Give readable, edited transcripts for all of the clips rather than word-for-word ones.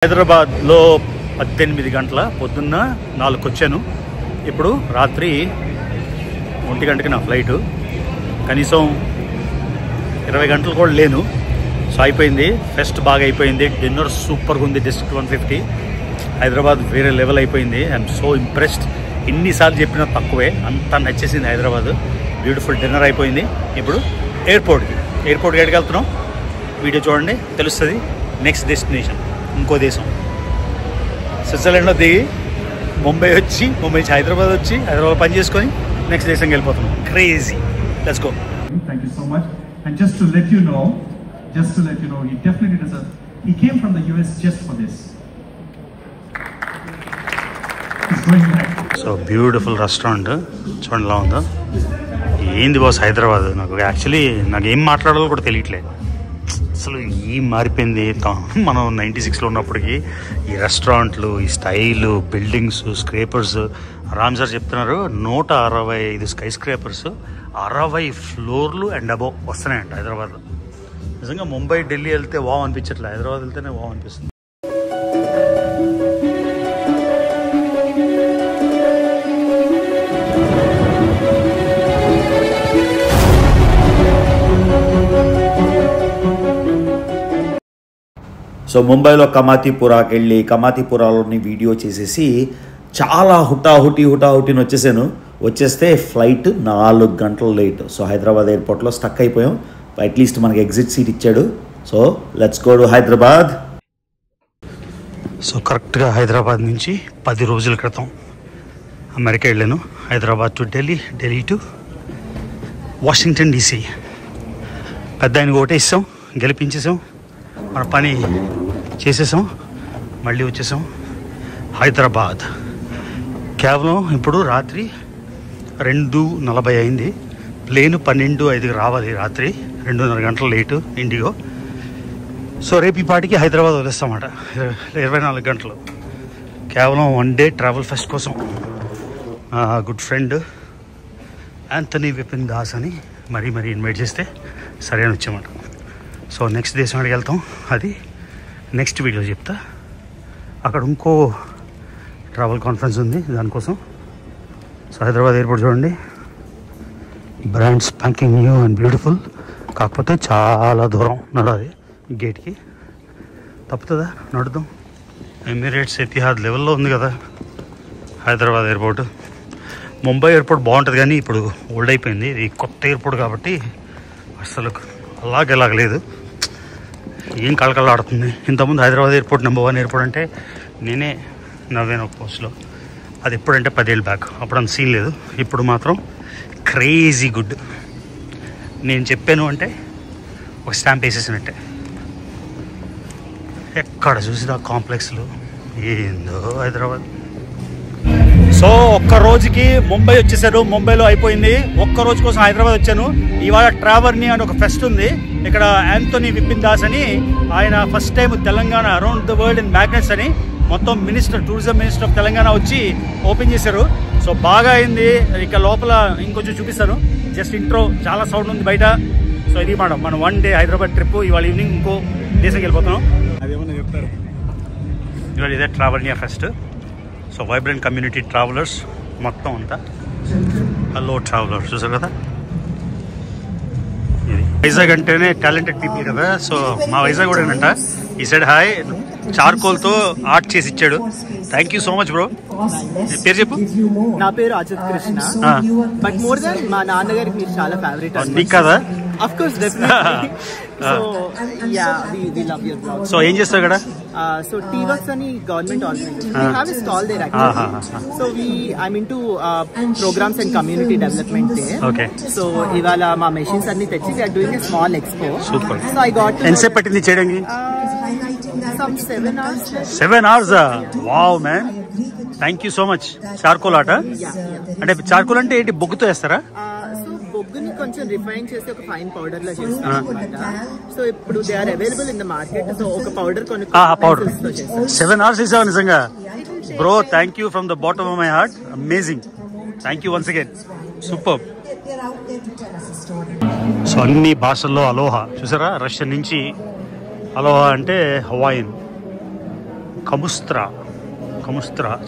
హైదరాబాద్లో 18 గంటల పొద్దున్న 4కి వచ్చాను. ఇప్పుడు రాత్రి 1 గంటకి నా ఫ్లైట్. కనీసం 20 గంటలు కూడా లేను. సో అయిపోయింది, ఫెస్ట్ బాగా అయిపోయింది. డిన్నర్ సూపర్గా ఉంది. డిస్ట్రిక్ట్ 150 హైదరాబాద్ వేరే లెవెల్ అయిపోయింది. I'm so impressed. ఎన్నిసార్లు చెప్పినా తక్కువే, అంతా నచ్చేసింది హైదరాబాద్. బ్యూటిఫుల్ డిన్నర్ అయిపోయింది. ఇప్పుడు ఎయిర్పోర్ట్కి ఎక్కడికి వెళ్తున్నాం వీడియో చూడండి, తెలుస్తుంది. నెక్స్ట్ డెస్టినేషన్ ఇంకో దేశం, స్విట్జర్లాండ్లో దిగి ముంబై వచ్చి, ముంబై నుంచి హైదరాబాద్ వచ్చి, హైదరాబాద్ పని చేసుకొని నెక్స్ట్ దేశంకి వెళ్ళిపోతున్నాం. Crazy. Let's go. Thank you so much. And just to let you know, he definitely deserves. He came from the US just for this. He's going back. So beautiful restaurant చూడండి ఎలా ఉందో. ఏంది boss Hyderabad. నాకు ఏం మాట్లాడాలో కూడా తెలియట్లేదు. అసలు ఏం మారిపోయింది. మనం 96లో ఉన్నప్పటికీ ఈ రెస్టారెంట్లు, ఈ style, buildings, scrapers. Ram sir చెప్తున్నారు 165 స్కై స్క్రేపర్స్, 60 ఫ్లోర్లు అండ్ అబోవ్ వస్తున్నాయంట హైదరాబాద్లో. నిజంగా ముంబై, ఢిల్లీ వెళ్తే వావ్ అనిపించట్లేదు, హైదరాబాద్ వెళ్తేనే వావ్ అనిపిస్తుంది. సో ముంబైలో కమాతీపురాకి వెళ్ళి కమాతీపురాలోని వీడియో చేసేసి చాలా హుటాహుటిని వచ్చేస్తే ఫ్లైట్ 4 గంటలు లేట్. సో హైదరాబాద్ ఎయిర్పోర్ట్లో స్టక్ అయిపోయాం. అట్లీస్ట్ మనకి ఎగ్జిట్ సీట్ ఇచ్చాడు. So let's go to Hyderabad. So కరెక్ట్గా హైదరాబాద్ నుంచి 10 రోజుల క్రితం అమెరికా వెళ్ళాను. Hyderabad to Delhi to Washington DC. పెద్ద ఆయనకు ఓటేసాం, గెలిపించేసాం, మన పని చేసేసాం, మళ్ళీ వచ్చేసాం హైదరాబాద్. కేవలం ఇప్పుడు రాత్రి 2:40 అయింది. ప్లేను 12:05కి రావాలి. రాత్రి 2.5 గంటలు లేటు ఇండిగో. సో రేపు ఈ పాటికి హైదరాబాద్ వదిలేస్తామన్నమాట. 24 గంటలు కేవలం 1 డే ట్రావెల్ ఫెస్ట్ కోసం. Good friend Anthony Vipin Das అని మరీ ఇన్వైట్ చేస్తే సరే అని వచ్చామాట. సో నెక్స్ట్ దేశం అడిగి వెళ్తాం, అది నెక్స్ట్ వీడియో చెప్తా. అక్కడ ఇంకో ట్రావెల్ కాన్ఫరెన్స్ ఉంది దానికోసం. సో హైదరాబాద్ ఎయిర్పోర్ట్ చూడండి, brand spanking new and beautiful. కాకపోతే చాలా దూరం నడాలి గేట్కి. తప్పుతుందా? నడుద్దాం. ఎమిరేట్స్, ఎతిహాద్ లెవెల్లో ఉంది కదా హైదరాబాద్ ఎయిర్పోర్ట్. ముంబై ఎయిర్పోర్ట్ బాగుంటుంది కానీ ఇప్పుడు ఓల్డ్ అయిపోయింది. ఇది కొత్త ఎయిర్పోర్ట్ కాబట్టి అసలు అలాగలేదు. ఏం కళకళలాడుతుంది. ఇంతకుముందు హైదరాబాద్ ఎయిర్పోర్ట్ నెంబర్ 1 ఎయిర్పోర్ట్ అంటే నేనే నవ్వాను ఒక పోస్ట్లో. అది ఎప్పుడంటే 10 ఏళ్ళ బ్యాక్. అప్పుడు అంత సీన్ లేదు. ఇప్పుడు మాత్రం క్రేజీ గుడ్. నేను చెప్పాను అంటే ఒక స్టాంప్ వేసేసినట్టే. ఎక్కడ చూసినా కాంప్లెక్స్లు, ఏందో హైదరాబాద్. సో ఒక్క రోజుకి ముంబై వచ్చేసారు. ముంబైలో అయిపోయింది. ఒక్క రోజు కోసం హైదరాబాద్ వచ్చాను. ఇవాళ ట్రావర్ని అని ఒక ఫెస్ట్ ఉంది ఇక్కడ. యాంథనీ విపిన్ దాస్ అని ఆయన first time Telangana around the world in magnets అని మొత్తం టూరిజం మినిస్టర్ ఆఫ్ తెలంగాణ వచ్చి ఓపెన్ చేశారు. సో బాగా అయింది. ఇక లోపల ఇంకొంచెం చూపిస్తాను. Just intro. చాలా సౌండ్ ఉంది బయట. సో ఇది మన 1 డే హైదరాబాద్ ట్రిప్. ఇవాళ ఈవినింగ్ ఇంకో దేశంకి వెళ్ళిపోతున్నాం. అదేమన్నా చెప్తారు. ఇవాళ ఇదే Travarnia fest. So vibrant community travellers మొత్తం అంతా. హలో ట్రావెలర్స్ చూసారు కదా. ఇది వైజాగ్ అంటేనే టాలెంటెడ్ పీపుల్ కదా. సో మా వైజాగ్ కూడా ఏంటంట. ఈ సైడ్ హాయ్ చార్కోల్తో ఆర్ట్ చేసి ఇచ్చాడు. Thank you so much bro. పేరు చెప్పు. నా పేరు Ajith Krishna. But more than మా నాన్నగారికి మీరు చాలా ఫేవరెట్. నీకు కదా? Of course, definitely. So yeah, we love your blog. So ఏం చేస్తావు ఇక్కడ? So T-Works అని government organisation. We have a stall there actually. So I'm into programs and community development there. Okay. So ఇవాళ మా machines అన్ని తెచ్చి we are doing a small expo. Super. So I got to ఎంతసేపు పట్టింది చేయడానికి? some 7 hours. 7 hours? Wow man. Thank you so much. Charcoal ఆట అంటే charcoal అంటే ఏంటి? బొగ్గుతో వేస్తారా? సో బొగ్గుని కొంచెం రిఫైన్ చేసి ఒక ఫైన్ పౌడర్ లా చేస్తాం. సో ఇప్పుడు they are available in the market. So ఒక పౌడర్ పౌడర్ 7 hours వేసావు నిజంగా bro. Thank you from the bottom of my heart. Amazing. Thank you once again. Super. So అన్ని భాషల్లో అలోహా చూసారా. రష్యన్ నుంచి అలోహా అంటే హవాయిన్. కముస్త్రా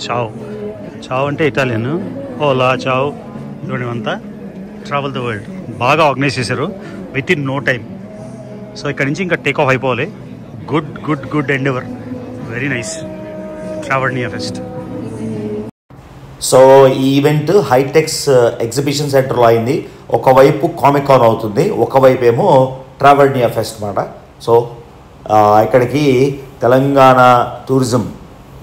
చావ్ అంటే ఇటాలియన్. ఓలా చావ్ ఇవన్నీ అంతా ట్రావెల్ ద వరల్డ్ బాగా ఆర్గనైజ్ చేశారు with in no time. So ఇక్కడ నుంచి ఇంకా టేక్ ఆఫ్ అయిపోవాలి. Good endeavour, very nice Travarnia fest. So ఈ ఈవెంట్ హైటెక్స్ ఎగ్జిబిషన్ సెంటర్లో అయింది. ఒకవైపు కామిక్ కాన్ అవుతుంది, ఒకవైపు ఏమో ట్రావర్నియా ఫెస్ట్ అన్నమాట. సో ఇక్కడికి తెలంగాణ టూరిజం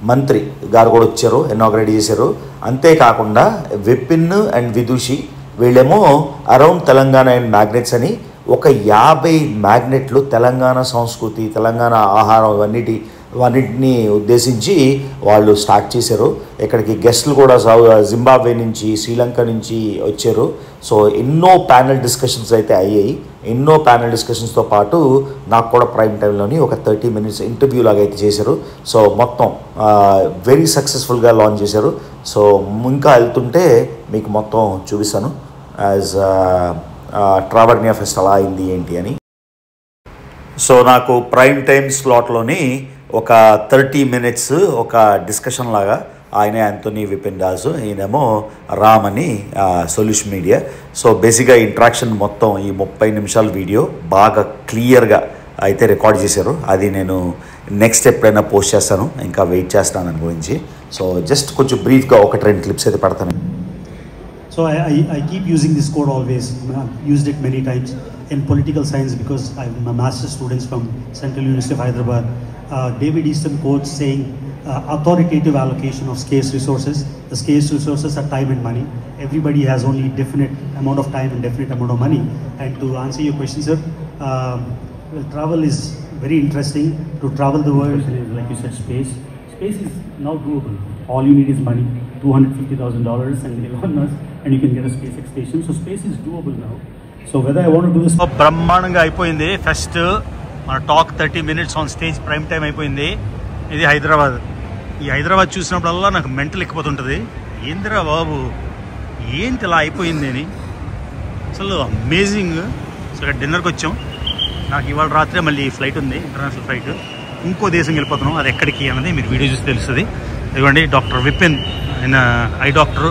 మంత్రి గారు కూడా వచ్చారు, ఇనాగ్రేట్ చేశారు. అంతేకాకుండా విపిన్ అండ్ విదూషి వీళ్ళేమో అరౌండ్ తెలంగాణ అండ్ మ్యాగ్నెట్స్ అని ఒక 50 మ్యాగ్నెట్లు తెలంగాణ సంస్కృతి, తెలంగాణ ఆహారం ఇవన్నిటిని ఉద్దేశించి వాళ్ళు స్టార్ట్ చేశారు. ఇక్కడికి గెస్టులు కూడా జింబాబ్వే నుంచి, శ్రీలంక నుంచి వచ్చారు. సో ఎన్నో ప్యానెల్ డిస్కషన్స్ అయితే అయ్యాయి. ఎన్నో ప్యానెల్ డిస్కషన్స్తో పాటు నాకు కూడా ప్రైమ్ టైంలోని ఒక 30 minutes ఇంటర్వ్యూ లాగా అయితే చేశారు. సో మొత్తం వెరీ సక్సెస్ఫుల్గా లాంచ్ చేశారు. సో ఇంకా వెళ్తుంటే మీకు మొత్తం చూపిస్తాను యాజ్ ట్రావర్నియా ఫెస్ట్ అలా అయింది ఏంటి అని. సో నాకు ప్రైమ్ టైమ్ స్లాట్లోని ఒక 30 minutes ఒక డిస్కషన్ లాగా, ఆయనే యాంథోనీ విపిన్ దాస్, ఈయనేమో రామ్ అని సొల్యూషన్ మీడియా. సో బేసిక్గా ఇంట్రాక్షన్ మొత్తం ఈ 30 నిమిషాల వీడియో బాగా క్లియర్గా అయితే రికార్డ్ చేశారు. అది నేను నెక్స్ట్ ఎప్పుడైనా పోస్ట్ చేస్తాను, ఇంకా వెయిట్ చేస్తాను దాని గురించి. సో జస్ట్ కొంచెం బ్రీఫ్గా 1-2 clips అయితే పెడతాను. So I keep using this quote always. I've used it many times in political science because I'm a master's student from Central University of Hyderabad. David Easton quotes saying, authoritative allocation of scarce resources. The scarce resources are time and money. Everybody has only definite amount of time and definite amount of money. And to answer your question, sir, travel is very interesting. To travel the world, like you said, space is now doable. All you need is money, $250,000 and Elon Musk, and you can get a SpaceX station. So space is doable now. So whether I want to do this... బ్రహ్మాండంగా అయిపోయింది first. మన talk 30 minutes on stage prime time అయిపోయింది. ఇది హైదరాబాద్. ఈ హైదరాబాద్ చూసినప్పుడల్లా నాకు mental ఎక్కిపోతుంటుంది. ఏందిరా బాబు, ఏంటి ఇలా అయిపోయింది అని. అసలు అమేజింగ్. సో ఇక్కడ డిన్నర్కి వచ్చాం. నాకు ఇవాళ రాత్రే మళ్ళీ ఫ్లైట్ ఉంది, ఇంటర్నేషనల్ ఫ్లైట్. ఇంకో దేశం వెళ్ళిపోతున్నాం. అది ఎక్కడికి అన్నది మీరు వీడియో చూసి తెలుస్తుంది. ఇదిగోండి డాక్టర్ విపిన్, ఆయన ఐ డాక్టర్,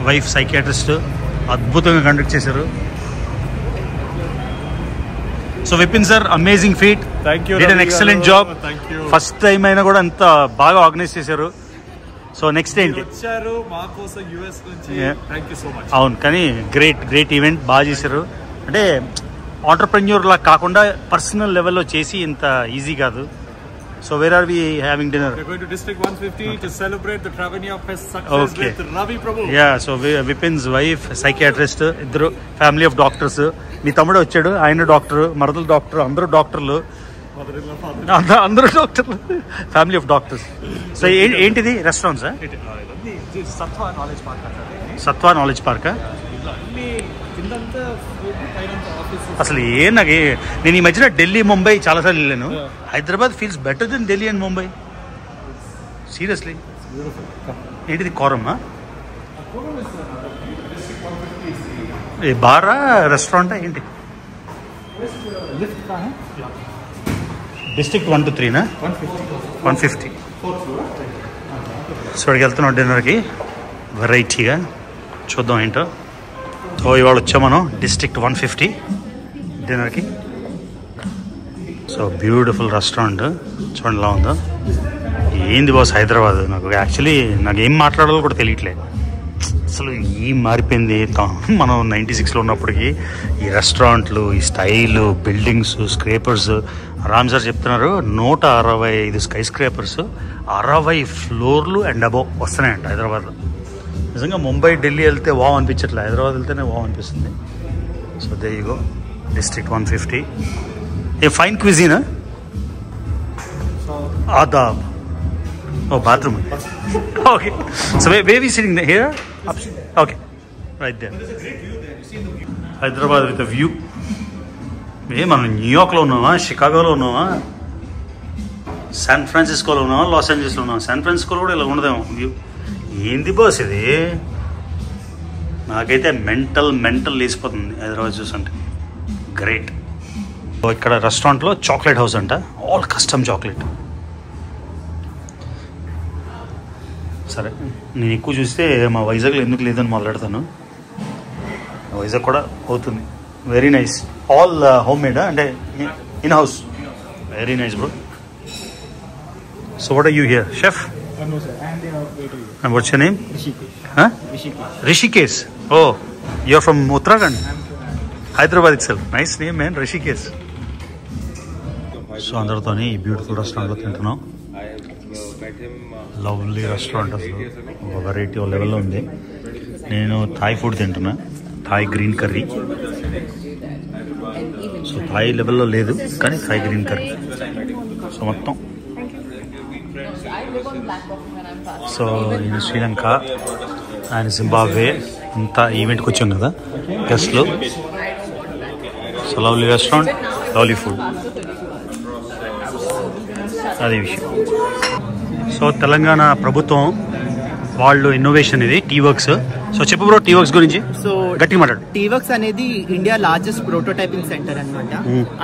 వైఫ్ సైకియాట్రిస్ట్, అద్భుతంగా కండక్ట్ చేశారు. So Vipin sir, amazing feet, did an excellent job. First time అయినా కూడా అంత బాగా ఆర్గనైజ్ చేశారు. సో నెక్స్ట్ ఏంటి? అవును, కానీ గ్రేట్ ఈవెంట్, బాగా చేశారు. అంటే ఆంటర్ప్రెన్యూర్ లా కాకుండా పర్సనల్ లెవెల్లో చేసి ఇంత ఈజీ కాదు. So where are we having dinner? We're going to District 150 to celebrate the Traverniya Fest success with Ravi Prabhu. Yeah, so Vipin's wife, psychiatrist, iddaru family of doctors. మీ తమ్ముడు వచ్చాడు, ఆయన doctor, మరదలు doctor, అందరూ డాక్టర్లు, అందరూ డాక్టర్లు, family of doctors. So ఏంటిది restaurants? Sattva knowledge park. అసలు నాకు నేను ఈ మధ్యన ఢిల్లీ, ముంబై చాలాసార్లు వెళ్ళాను. Hyderabad feels better than Delhi and Mumbai, seriously. ఏంటిది కోరమ్మా? ఏ బారా, రెస్టారెంటా ఏంటి? డిస్ట్రిక్ట్ 1 to 3 నా? 150. సో అక్కడికి వెళ్తున్నాం డిన్నర్కి, వెరైటీగా చూద్దాం ఏంటో. సో ఇవాళ వచ్చాం మనం డిస్ట్రిక్ట్ 150 డిన్నర్కి. సో బ్యూటిఫుల్ రెస్టారెంట్, చూడండి ఎలా ఉందో. ఏంది బాస్ హైదరాబాద్. నాకు ఏం మాట్లాడాలో కూడా తెలియట్లేదు. అసలు ఏం మారిపోయింది. మనం 96లో ఉన్నప్పటికీ ఈ రెస్టారెంట్లు, ఈ style, buildings, scrapers. Ram sir చెప్తున్నారు 165 skyscrapers, 60 floors and above వస్తున్నాయంట హైదరాబాద్లో. నిజంగా ముంబై, ఢిల్లీ వెళ్తే వావ్ అనిపించట్లే, హైదరాబాద్ వెళ్తేనే వావ్ అనిపిస్తుంది. So there you go, district 150. A fine cuisine. ఆదాబ్. Oh bathroom. Okay. So where we sitting here? Okay, right there. Hyderabad with view. మనం న్యూయార్క్లో ఉన్నామా, షికాగోలో ఉన్నామా, శాన్ ఫ్రాన్సిస్కోలో ఉన్నామా, లాస్ ఏంజల్స్లో ఉన్నామా? శాన్ ఫ్రాన్సిస్కోలో కూడా ఇలా ఉండదేమో వ్యూ. ఏంది బాస్ ఇది. నాకైతే మెంటల్ లేసిపోతుంది హైదరాబాద్ చూస్తుంటే. గ్రేట్. ఇక్కడ రెస్టారెంట్లో చాక్లెట్ హౌస్ అంట, ఆల్ కస్టమ్ చాక్లెట్. సరే, నేను ఎక్కువ చూస్తే మా వైజాగ్లో ఎందుకు లేదని మొదలెడతాను. వైజాగ్ కూడా అవుతుంది. Very nice. ఆల్ హోమ్ మేడా అంటే in house? Very nice bro. So what are you here, chef? No, sir. And what's your name? Rishikesh. Huh? Rishikesh. Rishikesh. Oh, you're from Uttarakhand? Hyderabad itself. Nice name, man. Rishikesh. So అందరితోని ఈ beautiful రెస్టారెంట్లో తింటున్నాం. Lovely restaurant, అసలు ఒక variety ఓ లెవెల్లో ఉంది. నేను Thai food తింటున్నా, Thai green curry. So Thai లెవెల్లో లేదు కానీ థాయ్ గ్రీన్ కర్రీ. సో మొత్తం సో నేను శ్రీలంక, ఆయన జింబాబ్వే, ఇంత ఈవెంట్కి వచ్చాం కదా గెస్ట్లు. So lovely restaurant, lovely food, అదే విషయం. సో తెలంగాణ ప్రభుత్వం వాళ్ళు ఇన్నోవేషన్ ఇది టీవర్క్స్. సో చెప్పు బ్రో టీవర్క్స్ గురించి. సో గట్టిగా మాట్లాడు. టీవర్క్స్ అనేది ఇండియా లార్జెస్ట్ ప్రోటోటైపింగ్ సెంటర్ అనమాట.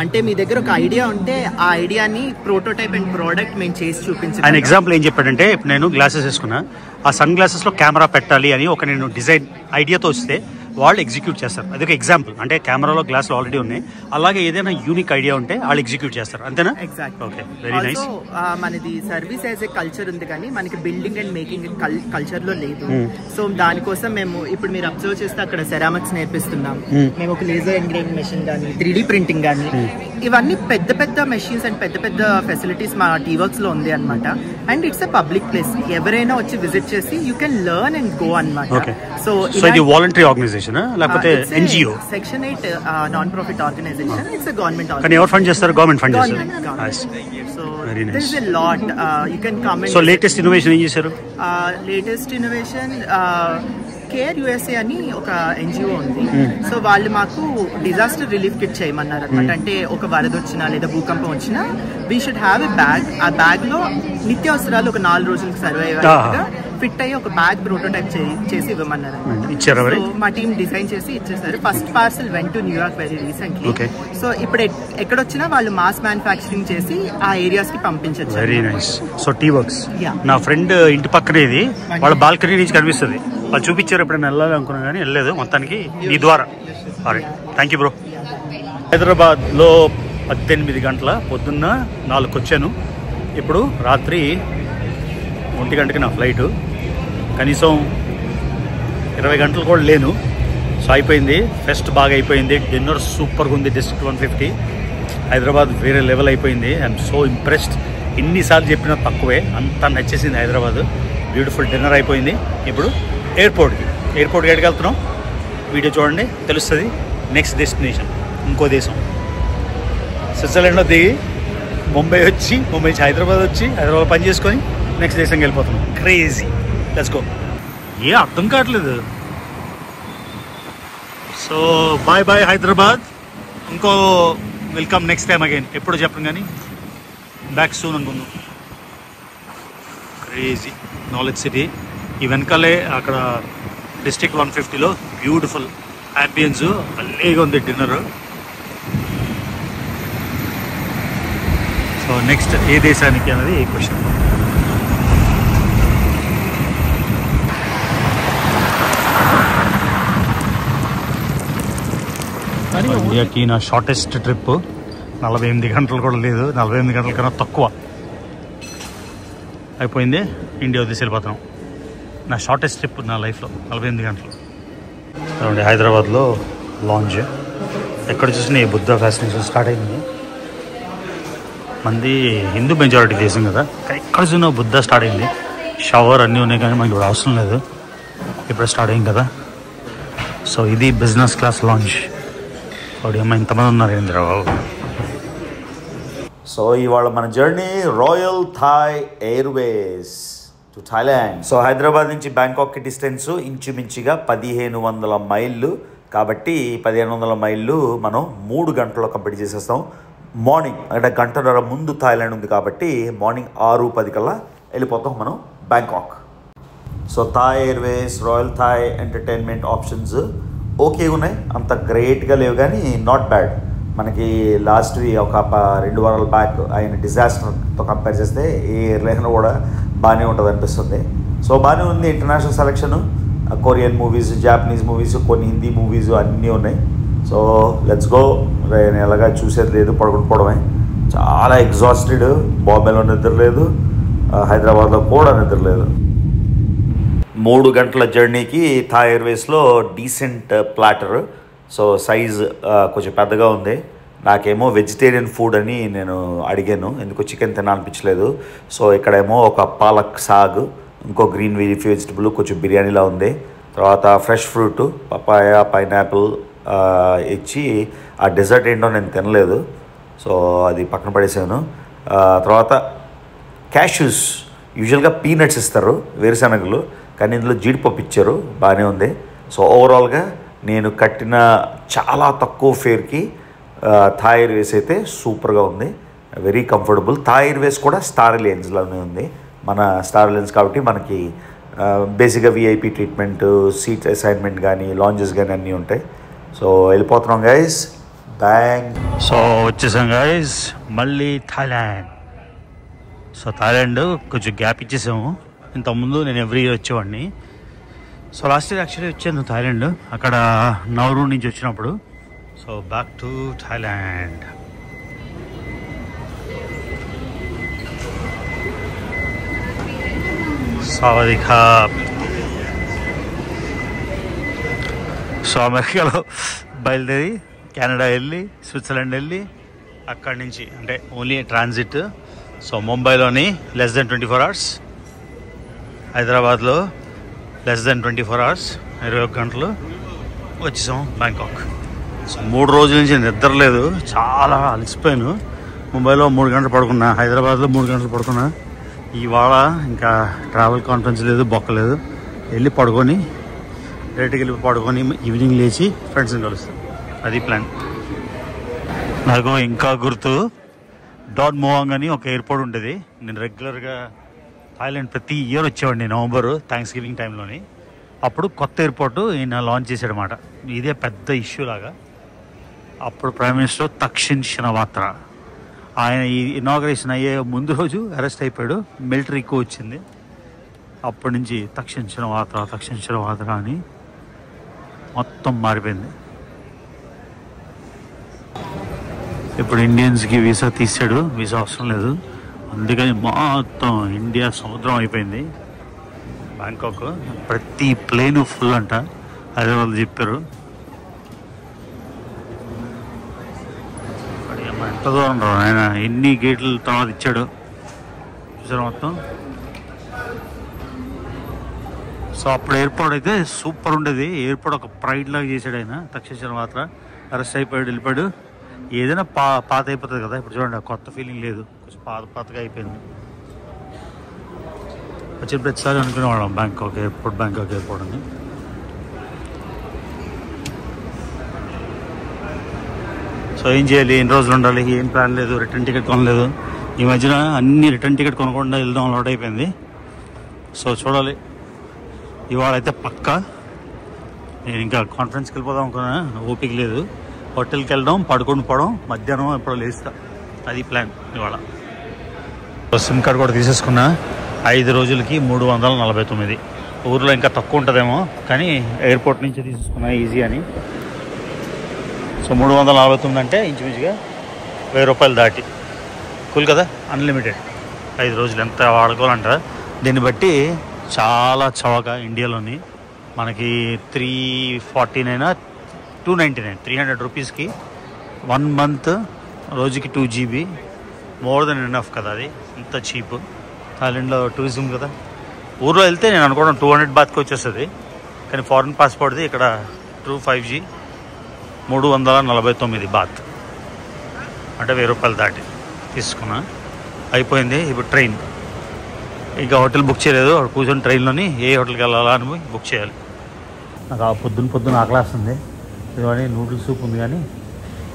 అంటే మీ దగ్గర ఒక ఐడియా ఉంటే ఆ ఐడియాని ప్రోటోటైప్ అండ్ ప్రోడక్ట్ మేము చేసి చూపించాం. ఆయన ఎగ్జాంపుల్ ఏం చెప్పాడంటే, ఇప్పుడు నేను గ్లాసెస్ వేసుకున్నా, ఆ సన్ గ్లాసెస్లో కెమెరా పెట్టాలి అని ఒక నేను డిజైన్ ఐడియాతో వస్తే వాళ్ళు ఎగ్జిక్యూట్ చేస్తారు. అదొక ఎగ్జాంపుల్. అంటే కెమెరాలో గ్లాసులు ఆల్రెడీ ఉన్నాయి, అలాగే ఏదైనా యూనిక్ ఐడియా ఉంటే వాళ్ళు ఎగ్జిక్యూట్ చేస్తారు, అంతేనా? ఎగ్జాక్ట్. Okay, very nice. మనది సర్వీస్ యాజ్ ఏ కల్చర్ ఉంది కానీ మనకి బిల్డింగ్ అండ్ మేకింగ్ కల్చర్ లో లేదు. సో దానికోసం మేము ఇప్పుడు మీరు అబ్జర్వ్ చేస్తే అక్కడ సెరామిక్స్ నేర్పిస్తున్నాం. మేము ఒక లేజర్ ఎంగ్రేవింగ్ మెషిన్ కానీ 3D ప్రింటింగ్ కానీ ఇవన్నీ పెద్ద పెద్ద మెషిన్స్ అండ్ పెద్ద పెద్ద ఫెసిలిటీస్ మా టీవర్క్స్ లో ఉంది అనమాట. And it's a public place, ఎవరైనా వచ్చి విజిట్ చేసి you can learn and go అనమాట. సో ఇది వాలంటరీ ఆర్గనైజేషన్ లేకపోతే NGO? Section 8 non profit organisation. It's a government. కానీ ఎవరు ఫండ్ చేస్తారు? గవర్నమెంట్ ఫండ్ చేస్తారు. So very there nice. is a lot. You can come and so latest innovation ఏం చేశారు? Latest innovation care USA అని ఒక NGO ఉంది. సో వాళ్ళు మాకు డిజాస్టర్ రిలీఫ్ కిట్ చేయమన్నారు అనమాట. అంటే ఒక వరద వచ్చినా లేదా భూకంపం వచ్చినా we should have a bag. ఆ బ్యాగ్ లో నిత్యావసరాలు ఒక 4 రోజులకు సర్వే అయ్యేట్టుగా ఫిట్ అయ్యి ఒక బ్యాగ్ ప్రోటోటైప్ చేసి ఇవ్వమన్నారు అనమాట. ఇచ్చారు. మా టీం డిజైన్ చేసి ఇచ్చేసారు. First parcel went to New York very recently. So ఇప్పుడు ఎక్కడొచ్చినా వాళ్ళు మాస్ మ్యానుఫ్యాక్చరింగ్ చేసి ఆ ఏరియాస్ కి పంపించచ్చు. Very nice. So T Works Yeah. నా ఫ్రెండ్ ఇంటి పక్కనే ఇది, వాళ్ళ బాల్కనీ నుంచి కనిపిస్తుంది. వాళ్ళు చూపించారు, ఎప్పుడైనా వెళ్ళాలి అనుకున్నాను కానీ వెళ్ళలేదు. మొత్తానికి మీ ద్వారా. Thank you bro. హైదరాబాద్లో 18 గంటల పొద్దున్న 4కి వచ్చాను. ఇప్పుడు రాత్రి 1 గంటకి నా ఫ్లైట్. కనీసం 20 గంటలు కూడా లేను. సో అయిపోయింది, ఫెస్ట్ బాగా అయిపోయింది. డిన్నర్ సూపర్గా ఉంది. డిస్ట్రిక్ట్ 150 హైదరాబాద్ వేరే లెవెల్ అయిపోయింది. I'm so impressed. ఎన్నిసార్లు చెప్పినా తక్కువే, అంతా నచ్చేసింది హైదరాబాద్. బ్యూటిఫుల్ డిన్నర్ అయిపోయింది. ఇప్పుడు ఎయిర్పోర్ట్కి ఎక్కడికి వెళ్తున్నాం వీడియో చూడండి, తెలుస్తుంది. నెక్స్ట్ డెస్టినేషన్ ఇంకో దేశం, స్విట్జర్లాండ్లో దిగి ముంబై నుంచి హైదరాబాద్ వచ్చి హైదరాబాద్ పని చేసుకొని నెక్స్ట్ దేశంకి వెళ్ళిపోతున్నాం. క్రేజీ. Let's go. ఏ అర్థం కావట్లేదు. So bye bye Hyderabad. ఇంకో వెల్కమ్ నెక్స్ట్ టైం అగైన్. ఎప్పుడు చెప్పను కానీ బ్యాక్ సూన్ అనుకుందాం. Crazy knowledge city. ఈ వెనకాలే అక్కడ డిస్ట్రిక్ట్ 150లో బ్యూటిఫుల్ అంబియన్స్, భలేగా ఉంది డిన్నర్. సో నెక్స్ట్ ఏ దేశానికి అనేది ఏ క్వశ్చన్. ఇండియాకి నా షార్టెస్ట్ ట్రిప్ 48 గంటలు కూడా లేదు, 48 గంటల కన్నా తక్కువ అయిపోయింది. ఇండియా వదిలేసి వెళ్ళిపోతున్నాం. నా షార్టెస్ట్ ట్రిప్ నా లైఫ్లో 48 గంటలు. చూడండి హైదరాబాద్లో లాంజ్, ఎక్కడ చూసినా ఈ బుద్ధ ఫ్యాసినేషన్ స్టార్ట్ అయింది. మంది హిందూ మెజారిటీ దేశం కదా, ఎక్కడ చూసినా బుద్ధ స్టార్ట్ అయింది. షవర్ అన్నీ ఉన్నాయి కానీ మనకి ఇప్పుడు అవసరం లేదు, ఇప్పుడు స్టార్ట్ అయింది కదా. సో ఇది బిజినెస్ క్లాస్ లాంజ్. అమ్మ ఇంతమంది ఉన్నారు ఇంద్రబాబు. సో ఇవాళ మన journey Royal Thai Airways to Thailand. So Hyderabad నుంచి బ్యాంకాక్కి డిస్టెన్స్ ఇంచుమించుగా 1500 మైళ్ళు. కాబట్టి 1500 మైళ్ళు మనం 3 గంటల్లో కంప్లీట్ చేసేస్తాం. మార్నింగ్ అంటే గంటన్నర ముందు థాయిలాండ్ ఉంది కాబట్టి మార్నింగ్ 6-10 కల్లా వెళ్ళిపోతాం మనం Bangkok. So Thai Airways, Royal Thai entertainment options okay ఉన్నాయి, అంత గ్రేట్గా లేవు కానీ నాట్ బ్యాడ్. మనకి లాస్ట్ ఒక 2 వారాల బ్యాక్ అయిన డిజాస్టర్తో కంపేర్ చేస్తే ఏ ఎయిర్లైన్ కూడా బాగానే ఉంటుంది అనిపిస్తుంది. సో బాగానే ఉంది international selection. Korean movies, Japanese movies, కొన్ని హిందీ మూవీస్ అన్నీ ఉన్నాయి. So let's go. నేను ఎలాగా చూసేది లేదు, పడుకుంటుపోవడమే. చాలా ఎగ్జాస్టెడ్. బాంబేలో నిద్ర లేదు, హైదరాబాద్లో కూడా నిద్ర లేదు. 3 గంటల జర్నీకి థాయ్ ఎయిర్వేస్లో డీసెంట్ ప్లాటర్. సో సైజ్ కొంచెం పెద్దగా ఉంది. నాకేమో వెజిటేరియన్ ఫుడ్ అని నేను అడిగాను, ఎందుకో చికెన్ తినాలనిపించలేదు. సో ఇక్కడేమో ఒక పాలక్ సాగ్, ఇంకో గ్రీన్ వెజిటబుల్, కొంచెం బిర్యానీలా ఉంది. తర్వాత ఫ్రెష్ ఫ్రూట్, పపాయ, పైనాపిల్ ఇచ్చి, ఆ డెజర్ట్ ఏంటో నేను తినలేదు, సో అది పక్కన పడేసాను. తర్వాత క్యాష్యూస్, యూజువల్గా పీనట్స్ ఇస్తారు, వేరుశనగలు, కానీ ఇందులో జీడిపప్పు ఇచ్చారు, బాగానే ఉంది. సో ఓవరాల్గా నేను కట్టిన చాలా తక్కువ ఫేర్కి థాయ్ ఎయిర్వేస్ అయితే సూపర్గా ఉంది, వెరీ కంఫర్టబుల్. థాయ్ ఎయిర్వేస్ కూడా స్టార్ అలయన్స్లోనే ఉంది, మన స్టార్ అలయన్స్ కాబట్టి మనకి బేసిక్గా విఐపి ట్రీట్మెంట్, సీట్ అసైన్మెంట్ కానీ, లాంజెస్ కానీ అన్నీ ఉంటాయి. సో వెళ్ళిపోతున్నాం గైస్, బ్యాంగ్. సో వచ్చేసాం గైస్ మళ్ళీ థాయిలాండ్. సో థాయిలాండ్ కొంచెం గ్యాప్ ఇచ్చేసాము. ఇంతకుముందు నేను ఎవ్రీ ఇయర్ వచ్చేవాడిని. సో లాస్ట్ ఇయర్ యాక్చువల్లీ వచ్చాను థాయిలాండ్, అక్కడ నౌరూ నుంచి వచ్చినప్పుడు. So back to Thailand. సావధికా. సో అమెరికాలో బయలుదేరి కెనడా వెళ్ళి, స్విట్జర్లాండ్ వెళ్ళి, అక్కడి నుంచి అంటే ఓన్లీ ట్రాన్సిట్. సో ముంబైలోని లెస్ దెన్ 24 hours, హైదరాబాద్లో లెస్ దెన్ 24 hours, 21 గంటలు వచ్చేసాం బ్యాంకాక్. సో 3 రోజుల నుంచి నిద్ర లేదు, చాలా అలసిపోయాను. ముంబైలో 3 గంటలు పడుకున్నా, హైదరాబాద్లో 3 గంటలు పడుకున్నా. ఇవాళ ఇంకా ట్రావెల్ కాన్ఫరెన్స్ లేదు, బొక్కలేదు, వెళ్ళి పడుకొని డైరెక్ట్గా వెళ్ళి పడుకొని ఈవినింగ్ లేచి ఫ్రెండ్స్ని కలుస్తాం, అది ప్లాన్. నాకు ఇంకా గుర్తు డాన్ మోవాంగ్ అని ఒక ఎయిర్పోర్ట్ ఉంటుంది. నేను రెగ్యులర్గా థాయిలాండ్ ప్రతి ఇయర్ వచ్చేవాడిని నవంబరు, థ్యాంక్స్ గివింగ్ టైంలోని. అప్పుడు కొత్త ఎయిర్పోర్టు ఈయన లాంచ్ చేశాడనమాట, ఇదే పెద్ద ఇష్యూ లాగా. అప్పుడు ప్రైమ్ మినిస్టర్ తక్షిన్ షినవాత్ర, ఆయన ఈ ఇనాగ్రేషన్ అయ్యే ముందు రోజు అరెస్ట్ అయిపోయాడు, మిలిటరీ కూ వచ్చింది. అప్పటి నుంచి తక్షిన్ షినవాత్ర అని మొత్తం మారిపోయింది. ఇప్పుడు ఇండియన్స్కి వీసా తీసాడు, వీసా అవసరం లేదు, అందుకని మొత్తం ఇండియా సముద్రం అయిపోయింది బ్యాంకాక్. ప్రతి ప్లేను ఫుల్ అంట, అదే వాళ్ళు చెప్పారు. ఎంత దూరం రా ఆయన, ఎన్ని గేట్ల తర్వాత ఇచ్చాడు చూసారు మొత్తం. సో అప్పుడు ఎయిర్పోర్ట్ అయితే సూపర్ ఉండేది, ఎయిర్పోర్ట్ ఒక ప్రైడ్ లాగా చేశాడు ఆయన. తక్షణ మాత్రం అరెస్ట్ అయిపోయాడు, వెళ్ళిపోయాడు. ఏదైనా పాత అయిపోతుంది కదా, ఇప్పుడు చూడండి కొత్త ఫీలింగ్ లేదు, కొంచెం పాతగా అయిపోయింది. వచ్చిన ప్రతిసారి అనుకునేవాళ్ళం బ్యాంకాక్ ఎయిర్పోర్ట్ అని. సో ఏం చేయాలి, ఎన్ని రోజులు ఉండాలి, ఏం ప్లాన్ లేదు, రిటర్న్ టికెట్ కొనలేదు. ఈ మధ్యన అన్ని రిటర్న్ టికెట్ కొనకుండా వెళ్దాం అలవాటు అయిపోయింది. సో చూడాలి, ఇవాళ అయితే పక్కా. నేను ఇంకా కాన్ఫరెన్స్కి వెళ్ళిపోదాం అనుకున్నా, ఓపిక లేదు. హోటల్కి వెళ్ళడం, పడుకొని పోవడం, మధ్యాహ్నం ఎప్పుడో లేస్తా, అది ప్లాన్ ఇవాళ. సిమ్ కార్డ్ కూడా తీసేసుకున్నా, 5 రోజులకి 349. ఊర్లో ఇంకా తక్కువ ఉంటుందేమో, కానీ ఎయిర్పోర్ట్ నుంచి తీసేసుకున్నా ఈజీ అని. సో 349 అంటే ఇంచుమించుగా 1000 రూపాయలు దాటి, కూల్ కదా, అన్లిమిటెడ్ 5 రోజులు ఎంత వాడుకోవాలంటారా. దీన్ని బట్టి చాలా చవక. ఇండియాలోని మనకి 349 299, 300 రూపీస్కి 1 month, రోజుకి 2 GB, మోర్ దెన్ ఎనఫ్ కదా. అది ఇంత చీప్. థాయిలాండ్లో టూరిజం కదా, ఊర్లో వెళ్తే నేను అనుకోవడం 200 బాత్కి వచ్చేస్తుంది, కానీ ఫారెన్ పాస్పోర్ట్ది ఇక్కడ 5G 349 బాత్ అంటే 1000 రూపాయలు దాటి తీసుకున్నా. అయిపోయింది. ఇప్పుడు ట్రైన్, ఇంకా హోటల్ బుక్ చేయలేదు, కూర్చొని ట్రైన్లోని ఏ హోటల్కి వెళ్ళాలా అని బుక్ చేయాలి. నాకు ఆ పొద్దున ఆకలేస్తుంది. ఇవన్నీ నూడిల్స్ సూప్ ఉంది కానీ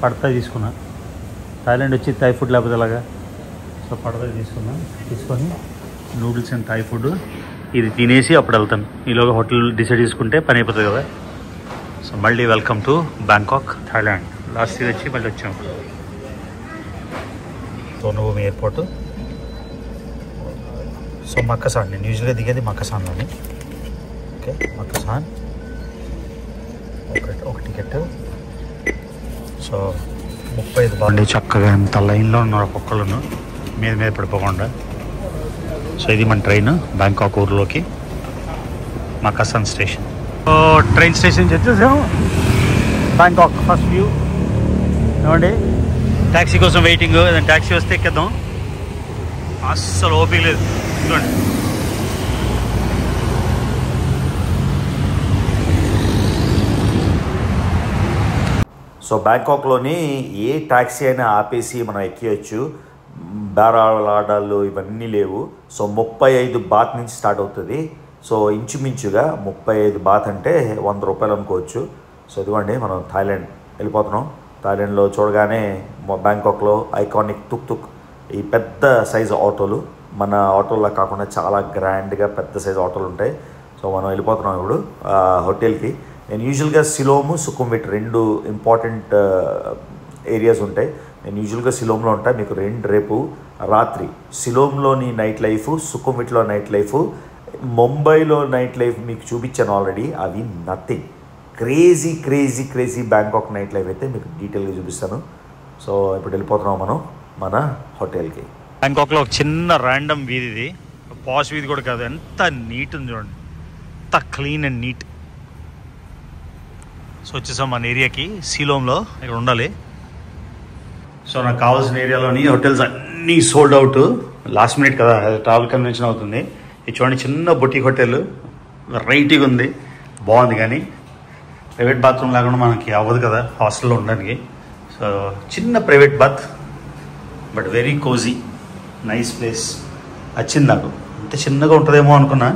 పడతా తీసుకున్నా. థాయిలాండ్ వచ్చి థాయ్ ఫుడ్ లేకపోతే ఎలాగా, సో పడతా తీసుకొని నూడిల్స్ అండ్ థాయ్ ఫుడ్ ఇది తినేసి అప్పుడు వెళ్తాను. ఈలోగా హోటల్ డిసైడ్ చేసుకుంటే పని అయిపోతుంది కదా. సో మళ్ళీ welcome to Bangkok, Thailand. Last year వచ్చి మళ్ళీ వచ్చాం. సోనుభూమి ఎయిర్పోర్టు. సో మక్కసాన్, నేను యూజువల్గా దిగేది మక్కసాన్లోని. ఓకే, మక్కసాన్ ఒక టికెట్. సో 35 బాగుంది. చక్కగా ఎంత లైన్లో ఉన్నారు ఒక్కొక్కరు మీద పడిపోకుండా. సో ఇది మన ట్రైన్ బ్యాంకాక్ ఊర్లోకి, మక్కసాన్ స్టేషన్. సో ట్రైన్ స్టేషన్ నుంచి వచ్చేసాము బ్యాంకాక్. ఫస్ట్ వ్యూ ఏమండి, ట్యాక్సీ కోసం వెయిటింగ్. ఏదైనా ట్యాక్సీ వస్తే ఎక్కేద్దాం. అస్సలు ఓపిక లేదు చూడండి. సో బ్యాంకాక్లోని ఏ ట్యాక్సీ అయినా ఆపేసి మనం ఎక్కియచ్చు. బేరాలాడాలు ఇవన్నీ లేవు. సో 35 బాత్ నుంచి స్టార్ట్ అవుతుంది. సో ఇంచుమించుగా 35 బాత్ అంటే 100 రూపాయలు అనుకోవచ్చు. సో ఇదిగోండి మనం థాయిలాండ్ వెళ్ళిపోతున్నాం. థాయిలాండ్లో చూడగానే బ్యాంకాక్లో ఐకానిక్ తుక్ ఈ పెద్ద సైజు ఆటోలు, మన ఆటోలా కాకుండా చాలా గ్రాండ్గా పెద్ద సైజు ఆటోలు ఉంటాయి. సో మనం వెళ్ళిపోతున్నాం ఇప్పుడు హోటల్కి. నేను యూజువల్గా సిలోము, సుఖుంవిట్ 2 ఇంపార్టెంట్ ఏరియాస్ ఉంటాయి. నేను యూజువల్గా సిలోమ్లో ఉంటాయి. మీకు రేపు రాత్రి సిలోమ్లోని నైట్ లైఫ్, సుఖుంవిట్లో నైట్ లైఫ్, ముంబైలో నైట్ లైఫ్ మీకు చూపించాను ఆల్రెడీ. అవి nothing. Crazy crazy crazy Bangkok night life అయితే మీకు డీటెయిల్గా చూపిస్తాను. సో ఇప్పుడు వెళ్ళిపోతున్నాం మనం మన హోటల్కి. బ్యాంకాక్లో ఒక చిన్న ర్యాండమ్ వీధి, ఇది పాష్ వీధి కూడా కాదు. ఎంత నీట్ ఉంది చూడండి, ఎంత క్లీన్ అండ్ నీట్. సో వచ్చేసాం మన ఏరియాకి, సీలోమ్లో ఇక్కడ ఉండాలి. సో నాకు కావాల్సిన ఏరియాలోని హోటల్స్ అన్నీ సోల్డ్ అవుట్. లాస్ట్ మినిట్ కదా, ట్రావెల్ కన్వెన్షన్ అవుతుంది. ఇది చూడండి, చిన్న బొటిక్ హోటల్, వెరైటీగా ఉంది, బాగుంది. కానీ ప్రైవేట్ బాత్రూమ్ లేకుండా మనకి అవ్వదు కదా హాస్టల్లో ఉండడానికి. సో చిన్న private bath, but very cosy, nice place. వచ్చింది నాకు. అంత చిన్నగా ఉంటుందేమో అనుకున్నా,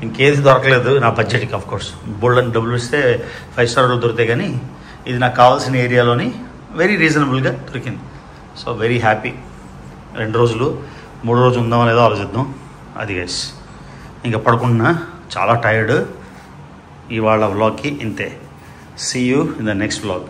ఇంకేది దొరకలేదు నా బడ్జెట్కి. ఆఫ్ కోర్స్ బోల్డ్ డబ్బులు ఇస్తే 5 స్టార్లు దొరుకుతాయి, కానీ ఇది నాకు కావాల్సిన ఏరియాలోని వెరీ రీజనబుల్గా దొరికింది. So very happy. 2 రోజులు 3 రోజు ఉందామో లేదో ఆలోచిద్దాం. అది గైస్, ఇంకా పడుకున్నా, చాలా టైర్డ్. ఇవాళ వ్లాగ్కి ఇంతే. See you in the next vlog.